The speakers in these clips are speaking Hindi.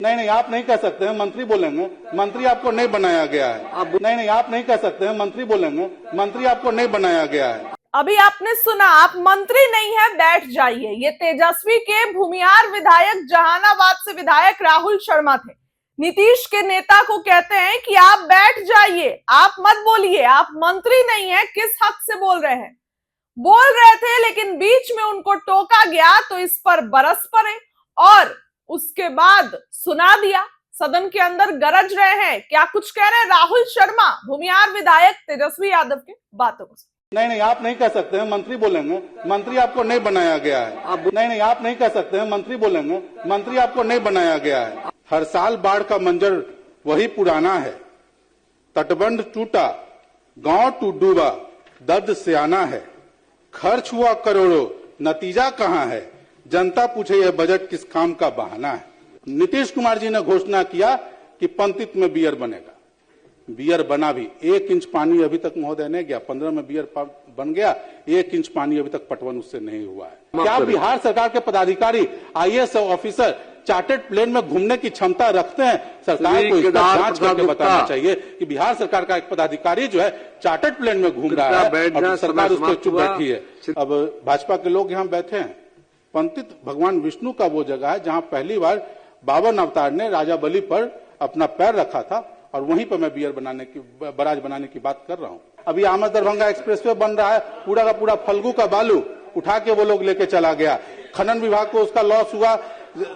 नहीं, आप नहीं कह सकते हैं, मंत्री बोलेंगे। मंत्री आपको नहीं बनाया गया है। नहीं, आप नहीं कह सकते हैं, मंत्री बोलेंगे। मंत्री आपको नहीं बनाया गया है। अभी आपने सुना, आप मंत्री नहीं है, बैठ जाइए। ये तेजस्वी के भूमिहार विधायक, जहानाबाद से विधायक राहुल शर्मा थे। नीतीश के नेता को कहते हैं कि आप बैठ जाइए, आप मत बोलिए, आप मंत्री नहीं है, किस हक से बोल रहे हैं। बोल रहे थे, लेकिन बीच में उनको टोका गया तो इस पर बरस पड़े और उसके बाद सुना दिया। सदन के अंदर गरज रहे हैं। क्या कुछ कह रहे हैं राहुल शर्मा, भूमिहार विधायक तेजस्वी यादव के बातों को। नहीं, आप नहीं कह सकते हैं, मंत्री बोलेंगे। मंत्री आपको नहीं बनाया गया है। नहीं, आप नहीं कह सकते हैं, मंत्री बोलेंगे। मंत्री आपको नहीं बनाया गया है। हर साल बाढ़ का मंजर वही पुराना है। तटबंध टूटा, गांव डूबा, दर्द सियाना है। खर्च हुआ करोड़ों, नतीजा कहां है। जनता पूछे यह बजट किस काम का बहाना है। नीतीश कुमार जी ने घोषणा किया कि पंतित में बियर बनेगा। बियर बना भी, 1 इंच पानी अभी तक महोदय नहीं गया। 15 में बियर बन गया, 1 इंच पानी अभी तक पटवन उससे नहीं हुआ है। क्या बिहार सरकार के पदाधिकारी, IAS ऑफिसर चार्टर्ड प्लेन में घूमने की क्षमता रखते हैं? सरकार को इसका जांच करके बताना चाहिए कि बिहार सरकार का एक पदाधिकारी जो है चार्टर्ड प्लेन में घूम रहा है और सरकार उसको चुप बैठी है। अब भाजपा के लोग यहाँ बैठे हैं। पंतित भगवान विष्णु का वो जगह है जहाँ पहली बार बावन अवतार ने राजा बलि पर अपना पैर रखा था और वहीं पर मैं बियर बनाने की, बराज बनाने की बात कर रहा हूँ। अभी आमद दरभंगा एक्सप्रेसवे बन रहा है, पूरा का पूरा फल्गु का बालू उठा के वो लोग लेके चला गया। खनन विभाग को उसका लॉस हुआ,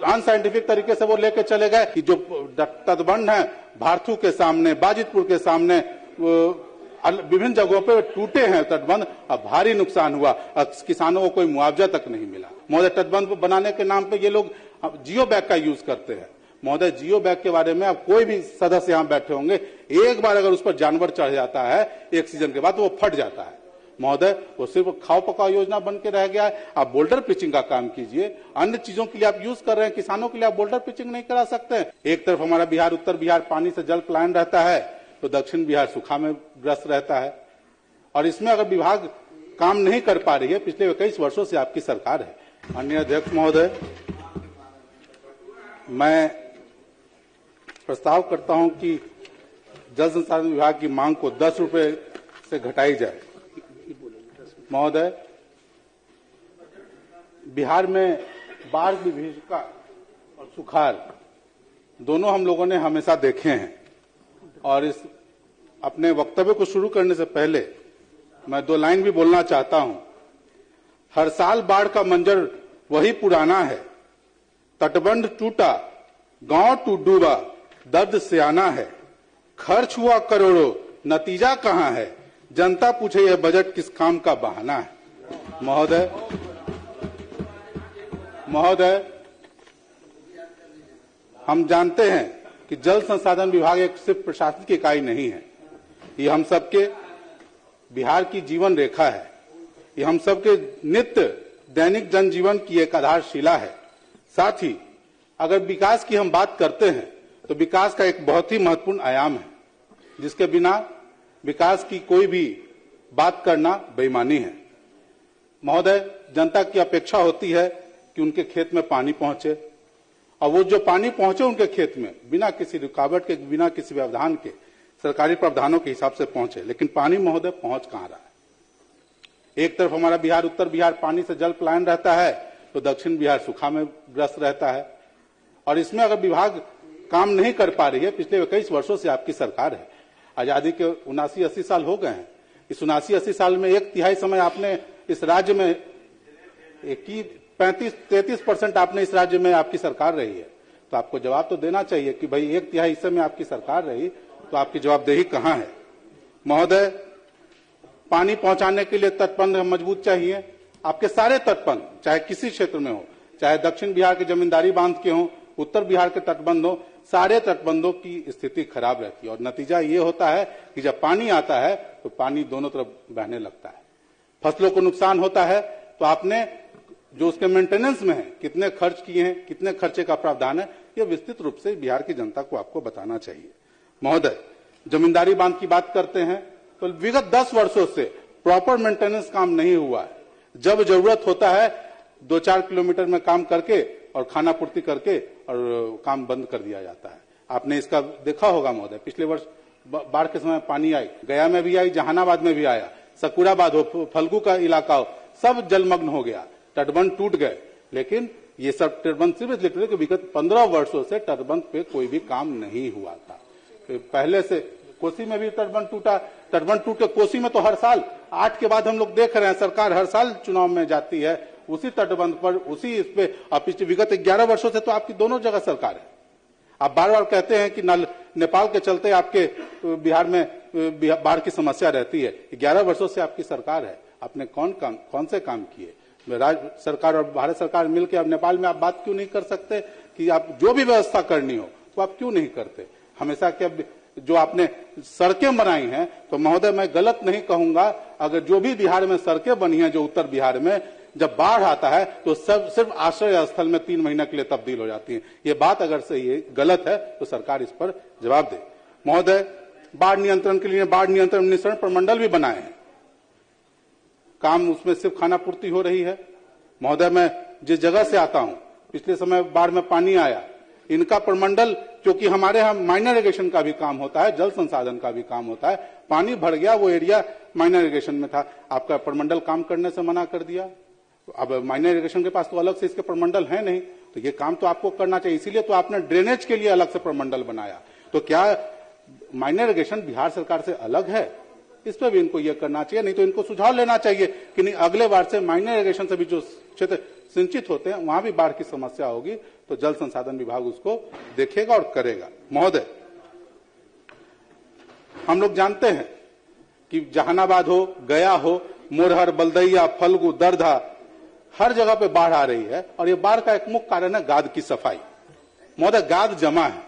अनसाइंटिफिक तरीके से वो लेके चले गए। कि जो तटबंध है भारथू के सामने, बाजितपुर के सामने, विभिन्न जगहों पे टूटे हैं तटबंध और भारी नुकसान हुआ। किसानों को कोई मुआवजा तक नहीं मिला। महोदय, तटबंध बनाने के नाम पे ये लोग जियो बैग का यूज करते हैं। महोदय, जियो बैग के बारे में अब कोई भी सदस्य यहाँ बैठे होंगे, एक बार अगर उस पर जानवर चढ़ जाता है एक सीजन के बाद तो वो फट जाता है। महोदय, वो सिर्फ खाओ पकाओ योजना बन के रह गया है। आप बोल्डर पिचिंग का काम कीजिए। अन्य चीजों के लिए आप यूज कर रहे हैं, किसानों के लिए आप बोल्डर पिचिंग नहीं करा सकते हैं। एक तरफ हमारा बिहार, उत्तर बिहार पानी से जल पलायन रहता है तो दक्षिण बिहार सूखा में ग्रस्त रहता है। और इसमें अगर विभाग काम नहीं कर पा रही है, पिछले 21 वर्षों से आपकी सरकार है। माननीय अध्यक्ष महोदय, मैं प्रस्ताव करता हूं कि जल संसाधन विभाग की मांग को 10 रुपए से घटाई जाए। महोदय, बिहार में बाढ़ की विभीषिका और सुखाड़ दोनों हम लोगों ने हमेशा देखे हैं और इस अपने वक्तव्य को शुरू करने से पहले मैं 2 लाइन भी बोलना चाहता हूं। हर साल बाढ़ का मंजर वही पुराना है। तटबंध टूटा, गांव डूबा, दर्द सियाना है। खर्च हुआ करोड़ों, नतीजा कहां है। जनता पूछे यह बजट किस काम का बहाना है। महोदय, हम जानते हैं कि जल संसाधन विभाग एक सिर्फ प्रशासनिक इकाई नहीं है। ये हम सबके बिहार की जीवन रेखा है। ये हम सबके नित्य दैनिक जनजीवन की एक आधारशिला है। साथ ही अगर विकास की हम बात करते हैं तो विकास का एक बहुत ही महत्वपूर्ण आयाम है, जिसके बिना विकास की कोई भी बात करना बेईमानी है। महोदय, जनता की अपेक्षा होती है कि उनके खेत में पानी पहुंचे और वो जो पानी पहुंचे उनके खेत में बिना किसी रुकावट के, बिना किसी व्यवधान के, सरकारी प्रावधानों के हिसाब से पहुंचे। लेकिन पानी महोदय पहुंच कहां रहा है। एक तरफ हमारा बिहार, उत्तर बिहार पानी से जल पलायन रहता है तो दक्षिण बिहार सूखा में ग्रस्त रहता है। और इसमें अगर विभाग काम नहीं कर पा रही है, पिछले 21 वर्षों से आपकी सरकार है। आजादी के 79-80 साल हो गए हैं। इस 79-80 साल में 1/3 समय आपने इस राज्य में 35-33% आपने इस राज्य में आपकी सरकार रही है। तो आपको जवाब तो देना चाहिए कि भाई 1/3 हिस्से में आपकी सरकार रही तो आपकी जवाबदेही कहां है। महोदय, पानी पहुंचाने के लिए तटबंध मजबूत चाहिए। आपके सारे तटबंध, चाहे किसी क्षेत्र में हो, चाहे दक्षिण बिहार के जमींदारी बांध के हो, उत्तर बिहार के तटबंध हो, सारे तटबंधों की स्थिति खराब रहती है। और नतीजा ये होता है कि जब पानी आता है तो पानी दोनों तरफ बहने लगता है, फसलों को नुकसान होता है। तो आपने जो उसके मेंटेनेंस में है, कितने खर्च किए हैं, कितने खर्चे का प्रावधान है, ये विस्तृत रूप से बिहार की जनता को आपको बताना चाहिए। महोदय, जमींदारी बांध की बात करते हैं तो विगत 10 वर्षों से प्रॉपर मेंटेनेंस काम नहीं हुआ है। जब जरूरत होता है 2-4 किलोमीटर में काम करके और खाना पूर्ति करके और काम बंद कर दिया जाता है। आपने इसका देखा होगा महोदय, पिछले वर्ष बाढ़ के समय पानी आई, गया में भी आई, जहानाबाद में भी आया, सकुराबाद हो, फल्गु का इलाका हो, सब जलमग्न हो गया, तटबंध टूट गए। लेकिन ये सब तटबंध सिर्फ इसलिए कि विगत 15 वर्षों से तटबंध पे कोई भी काम नहीं हुआ था। पहले से कोसी में भी तटबंध टूटा, तटबंध टूट के कोसी में तो हर साल 8 के बाद हम लोग देख रहे हैं, सरकार हर साल चुनाव में जाती है उसी तटबंध पर, उसी इस पे। आप विगत 11 वर्षों से तो आपकी दोनों जगह सरकार है। आप बार बार कहते हैं कि नेपाल के चलते आपके बिहार में बाढ़ की समस्या रहती है। 11 वर्षों से आपकी सरकार है, आपने कौन से काम किए? राज्य सरकार और भारत सरकार मिलकर अब नेपाल में आप बात क्यों नहीं कर सकते कि आप जो भी व्यवस्था करनी हो तो आप क्यों नहीं करते? हमेशा क्या जो आपने सड़कें बनाई हैं, तो महोदय मैं गलत नहीं कहूंगा, अगर जो भी बिहार में सड़कें बनी हैं, जो उत्तर बिहार में जब बाढ़ आता है तो सब सिर्फ आश्रय स्थल में 3 महीने के लिए तब्दील हो जाती है। ये बात अगर सही है, गलत है, तो सरकार इस पर जवाब दे। महोदय, बाढ़ नियंत्रण के लिए बाढ़ नियंत्रण निस्सरण प्रमंडल भी बनाए हैं, काम उसमें सिर्फ खाना पूर्ति हो रही है। महोदय, मैं जिस जगह से आता हूं, पिछले समय बाढ़ में पानी आया, इनका प्रमंडल, क्योंकि हमारे यहाँ माइनर इरिगेशन का भी काम होता है, जल संसाधन का भी काम होता है, पानी भर गया, वो एरिया माइनर इरिगेशन में था, आपका प्रमंडल काम करने से मना कर दिया। अब माइनर इरिगेशन के पास तो अलग से इसके प्रमंडल है नहीं, तो ये काम तो आपको करना चाहिए, इसीलिए तो आपने ड्रेनेज के लिए अलग से प्रमंडल बनाया। तो क्या माइनर इरिगेशन बिहार सरकार से अलग है? इस पर भी इनको ये करना चाहिए, नहीं तो इनको सुझाव लेना चाहिए कि नहीं, अगले बार से माइनर इरिगेशन से भी जो क्षेत्र सिंचित होते हैं वहां भी बाढ़ की समस्या होगी, तो जल संसाधन विभाग उसको देखेगा और करेगा। महोदय, हम लोग जानते हैं कि जहानाबाद हो, गया हो, मोरहर, बलदैया, फल्गु, दरधा, हर जगह पे बाढ़ आ रही है, और ये बाढ़ का एक मुख्य कारण है गाद की सफाई। महोदय, गाद जमा है,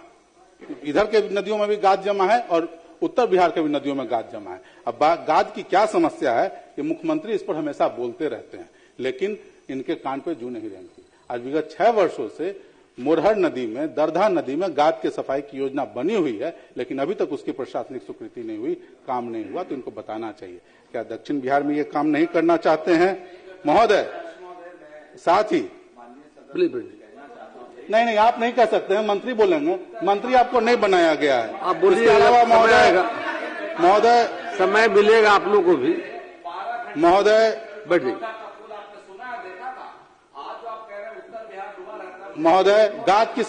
इधर के नदियों में भी गाद जमा है और उत्तर बिहार के भी नदियों में गाद जमा है। अब गाद की क्या समस्या है, ये मुख्यमंत्री इस पर हमेशा बोलते रहते हैं, लेकिन इनके कान पे जू नहीं रेंगती। आज विगत 6 वर्षों से मोरहर नदी में, दरधा नदी में गाद के सफाई की योजना बनी हुई है, लेकिन अभी तक उसकी प्रशासनिक स्वीकृति नहीं हुई, काम नहीं हुआ, तो इनको बताना चाहिए। क्या दक्षिण बिहार में ये काम नहीं करना चाहते हैं? महोदय, साथ ही नहीं, आप नहीं कह सकते हैं, मंत्री बोलेंगे, मंत्री आपको नहीं बनाया गया है। आप बोलिए। इसके अलावा महोदय समय मिलेगा आप लोगों को भी। महोदय, बैठिए। महोदय, गाद की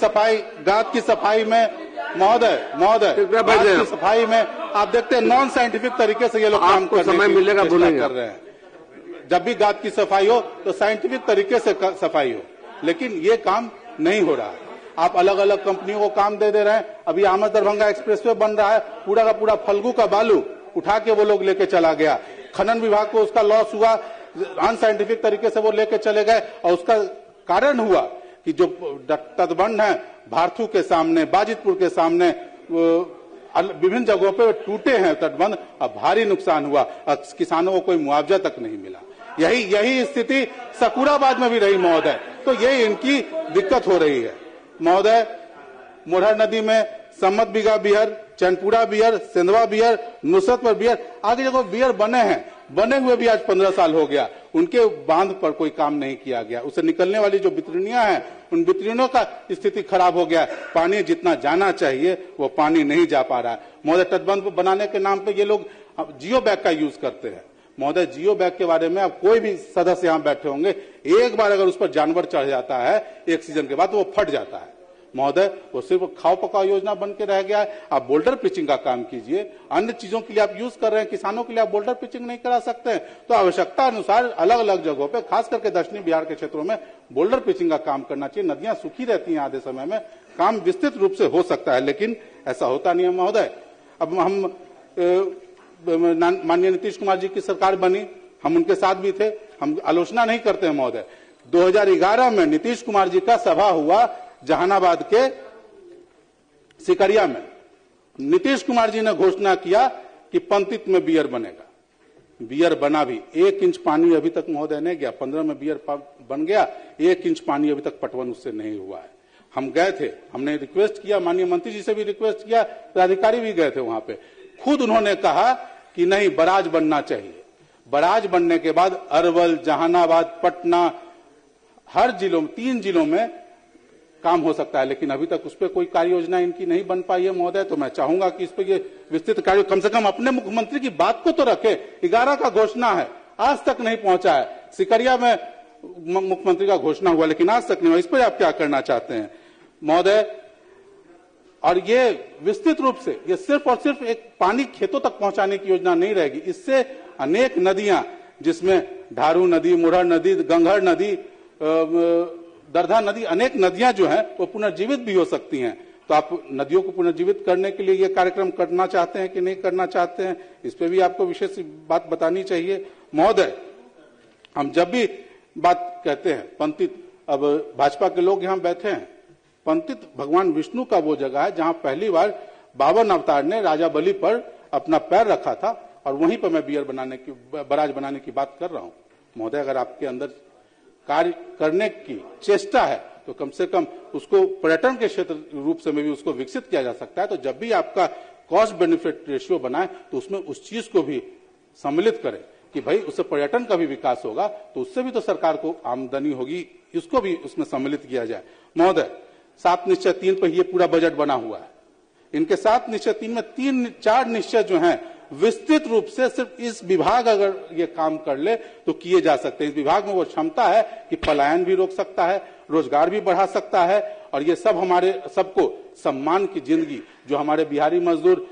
सफाई में महोदय गाद की सफाई में आप देखते हैं नॉन साइंटिफिक तरीके से ये लोग काम करने समय मिलेगा बोलेंगे कर रहे हैं। जब भी गाद की सफाई हो तो साइंटिफिक तरीके से सफाई हो, लेकिन ये काम नहीं हो रहा है। आप अलग अलग कंपनियों को काम दे रहे हैं। अभी आमद दरभंगा एक्सप्रेसवे बन रहा है, पूरा का पूरा फल्गु का बालू उठा के वो लोग लेके चला गया। खनन विभाग को उसका लॉस हुआ, अनसाइंटिफिक तरीके से वो लेके चले गए, और उसका कारण हुआ कि जो तटबंध है भारथू के सामने, बाजितपुर के सामने, विभिन्न जगहों पे टूटे हैं तटबंध, अब भारी नुकसान हुआ, किसानों को कोई मुआवजा तक नहीं मिला। यही स्थिति सकुराबाद में भी रही महोदय, तो ये इनकी दिक्कत हो रही है। महोदय, मोरहर नदी में सम्मत बिगा weir, Chainpura weir, Sendhwa weir, Nusratpur weir, आगे जगह बियर बने हैं, बने हुए भी आज 15 साल हो गया, उनके बांध पर कोई काम नहीं किया गया। उससे निकलने वाली जो बितरिनियां हैं, उन बितरिनों का स्थिति खराब हो गया। पानी जितना जाना चाहिए वो पानी नहीं जा पा रहा है। महोदय, तटबंध बनाने के नाम पे ये लोग जियो बैग का यूज करते हैं। महोदय, जियो बैग के बारे में अब कोई भी सदस्य यहाँ बैठे होंगे, एक बार अगर उस पर जानवर चढ़ जाता है एक सीजन के बाद तो वो फट जाता है। महोदय, वो सिर्फ खाओ पकाओ योजना बन के रह गया है। आप बोल्डर पिचिंग का काम कीजिए, अन्य चीजों के लिए आप यूज कर रहे हैं, किसानों के लिए आप बोल्डर पिचिंग नहीं करा सकते हैं, तो आवश्यकता अनुसार अलग अलग जगहों पे, खास करके दक्षिणी बिहार के क्षेत्रों में बोल्डर पिचिंग का काम करना चाहिए। नदियां सूखी रहती हैं आधे समय में, काम विस्तृत रूप से हो सकता है, लेकिन ऐसा होता नहीं है। महोदय, अब हम माननीय नीतीश कुमार जी की सरकार बनी, हम उनके साथ भी थे, हम आलोचना नहीं करते हैं महोदय। 2011 में नीतीश कुमार जी का सभा हुआ जहानाबाद के सिकरिया में। नीतीश कुमार जी ने घोषणा किया कि पंतित में बियर बनेगा, बियर बना भी। 1 इंच पानी अभी तक महोदय नहीं गया, 15 में बियर बन गया, 1 इंच पानी अभी तक पटवन उससे नहीं हुआ है। हम गए थे, हमने रिक्वेस्ट किया, माननीय मंत्री जी से भी रिक्वेस्ट किया, अधिकारी भी गए थे वहां पे, खुद उन्होंने कहा कि नहीं, बराज बनना चाहिए। बराज बनने के बाद अरवल, जहानाबाद, पटना, हर जिलों में, 3 जिलों में काम हो सकता है, लेकिन अभी तक उस पर कोई कार्य योजना इनकी नहीं बन पाई है महोदय। तो मैं चाहूंगा कि इस पर ये विस्तृत कार्य कम से कम अपने मुख्यमंत्री की बात को तो रखे। 11 का घोषणा है, आज तक नहीं पहुंचा है। सिकरिया में मुख्यमंत्री का घोषणा हुआ लेकिन आज तक नहीं हुआ। इस पर आप क्या करना चाहते हैं महोदय? और ये विस्तृत रूप से ये सिर्फ और सिर्फ एक पानी खेतों तक पहुंचाने की योजना नहीं रहेगी। इससे अनेक नदियां, जिसमें ढारू नदी, मुरहर नदी, गंगहर नदी, दरधा नदी, अनेक नदियां जो हैं वो पुनर्जीवित भी हो सकती हैं। तो आप नदियों को पुनर्जीवित करने के लिए ये कार्यक्रम करना चाहते हैं कि नहीं करना चाहते हैं, इस पे भी आपको विशेष बात बतानी चाहिए महोदय। हम जब भी बात कहते हैं पंथित, अब भाजपा के लोग यहाँ बैठे हैं, पंथित भगवान विष्णु का वो जगह है जहां पहली बार 52 अवतार ने राजा बलि पर अपना पैर रखा था, और वहीं पर मैं बराज बनाने की बात कर रहा हूं महोदय। अगर आपके अंदर कार्य करने की चेष्टा है तो कम से कम उसको पर्यटन के क्षेत्र रूप से में भी उसको विकसित किया जा सकता है। तो जब भी आपका कॉस्ट बेनिफिट रेशियो बनाए तो उसमें उस चीज को भी सम्मिलित करें कि भाई उससे पर्यटन का भी विकास होगा, तो उससे भी तो सरकार को आमदनी होगी, इसको भी उसमें सम्मिलित किया जाए महोदय। 7 निश्चय 3 पर ये पूरा बजट बना हुआ है। इनके 7 निश्चय 3 में 3-4 निश्चय जो हैं विस्तृत रूप से सिर्फ इस विभाग अगर ये काम कर ले तो किए जा सकते हैं। इस विभाग में वो क्षमता है कि पलायन भी रोक सकता है, रोजगार भी बढ़ा सकता है, और ये सब हमारे सबको सम्मान की जिंदगी, जो हमारे बिहारी मजदूर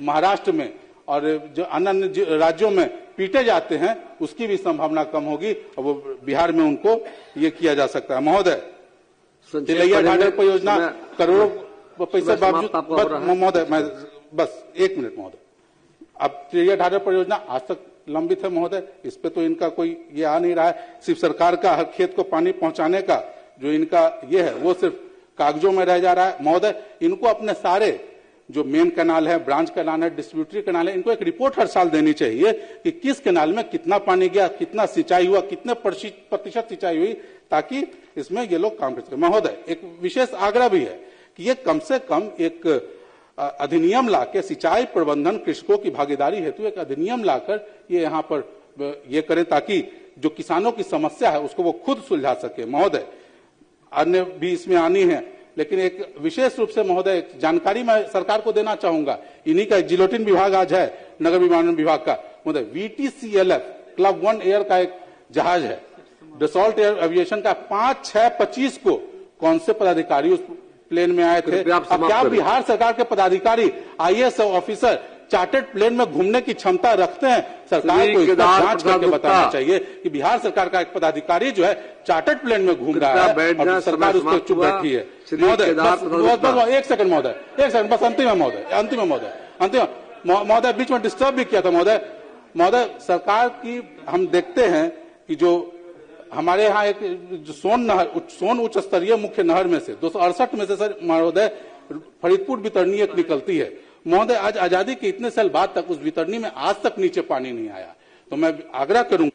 महाराष्ट्र में और जो अन्य राज्यों में पीटे जाते हैं उसकी भी संभावना कम होगी, और वो बिहार में उनको ये किया जा सकता है महोदय। तिलैया ढाढर परियोजना करोड़ों पैसे बावजूद महोदय, मैं बस 1 मिनट महोदय। अब तिलैया ढाढर परियोजना आज तक लंबित है महोदय, इस पे तो इनका कोई ये आ नहीं रहा है। सिर्फ सरकार का हर खेत को पानी पहुंचाने का जो इनका ये है वो सिर्फ कागजों में रह जा रहा है महोदय। इनको अपने सारे जो मेन कैनाल है, ब्रांच कैनाल है, डिस्ट्रीब्यूटरी कैनाल है, इनको एक रिपोर्ट हर साल देनी चाहिए कि किस कैनाल में कितना पानी गया, कितना सिंचाई हुआ, कितने प्रतिशत सिंचाई हुई, ताकि इसमें ये लोग काम कर सके महोदय। एक विशेष आग्रह भी है कि ये कम से कम एक अधिनियम लाकर सिंचाई प्रबंधन कृषकों की भागीदारी हेतु एक अधिनियम लाकर ये यहाँ पर ये करें, ताकि जो किसानों की समस्या है उसको वो खुद सुलझा सके महोदय। अन्य भी इसमें आनी है, लेकिन एक विशेष रूप से महोदय जानकारी मैं सरकार को देना चाहूंगा। इन्हीं का जिलोटिन विभाग आज है, नगर विमानन विभाग का महोदय। VTCLF क्लब 1 एयर का एक जहाज है, डसॉल्ट एयर एविएशन का 5-6-25 को कौन से पदाधिकारी उस प्लेन में आए थे। अब क्या बिहार सरकार के पदाधिकारी IAS ऑफिसर चार्टर्ड प्लेन में घूमने की क्षमता रखते हैं? सरकार को इसका जांच करके बताना चाहिए कि बिहार सरकार का एक पदाधिकारी जो है चार्टर्ड प्लेन में घूम रहा है और सरकार उस पर चुप बैठी है महोदय। 1 सेकंड महोदय, 1 सेकंड बस, अंतिम है महोदय, बीच में डिस्टर्ब भी किया था महोदय। सरकार की हम देखते हैं कि जो हमारे यहाँ एक जो सोन उच्च स्तरीय मुख्य नहर में से 268 में से सर महोदय फरीदपुर वितरणी एक निकलती है महोदय। आज आजादी के इतने साल बाद तक उस वितरणी में आज तक नीचे पानी नहीं आया। तो मैं आग्रह करूंगा